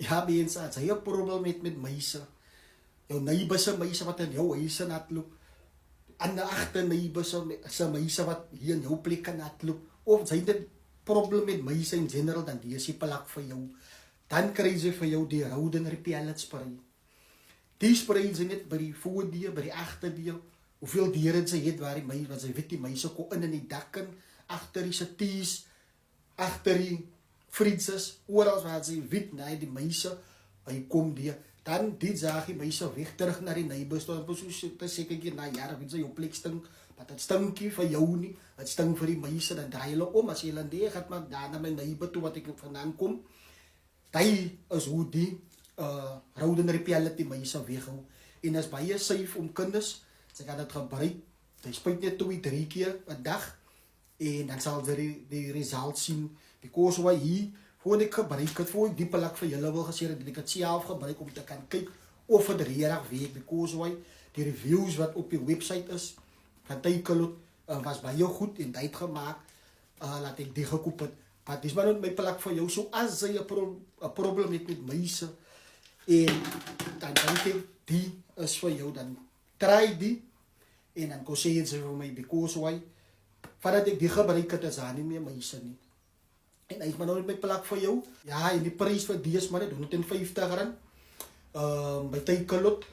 Ja, mensen, als je een probleem hebt met meisje, jouw neighbor meisje wat in jouw huis natloopt, en de achter neighbor meisje wat hier in jouw plek natloopt, of zijn dit probleem met meisje in general, dan die is die plak voor jou. Dan krijg je voor jou die rode repellent spray. Die spray ze niet bij die voordeur, bij die achterdeur. Hoeveel dieren ze het waar die meisje, wat ze weet die meisje kon in die dakken, achter die saties, achter die frietses, oral waar ze weet, nee, die meisje, hij komt die. Dan die zag je meisje weg terug naar die neighbors, dan zeker keer na jaren, weet ze, jouw plek stink, maar het stinkie van jou niet, het stink voor die meisje, dan draai je om, als je dan die gaat maar daar naar mijn neighbor toe, wat ik vandaan kom. Die is hoe die rode repellent die meisje weghou. En dat is baie safe om kinders, ze gaan het gebruiken, die spuit net 2-3 keer per dag, en dan zal ze die result zien, because wat hier, voor ik gebruik het, voor ik die plak vir julle wil gesê, dat ek het self gebruik om te kan kyk of het regtig werk, because wat die reviews wat op die website is, van Takealot, was baie goed en tyd gemaak, laat ek die gekoop het. Maar dis maar net my plak vir jou, so as jy 'n probleem het met meisje, en dan dink ek, die is vir jou, dan try die, en dan kon sê jy vir my, because why, vandat ek die gebruik het, is daar nie meer meisje nie. En hy is maar nou net my plak vir jou, ja, en die prijs vir die is maar net R150, by Takealot.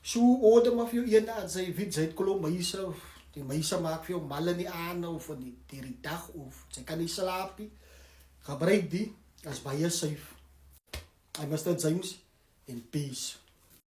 So order maar vir jou een, as jy weet, sy het klomp meisje, die meisje maak vir jou mal in die aande, of in die dag, of sy kan nie slaap nie. Gebruik die, as baie safe. I'm Mr. James, in peace.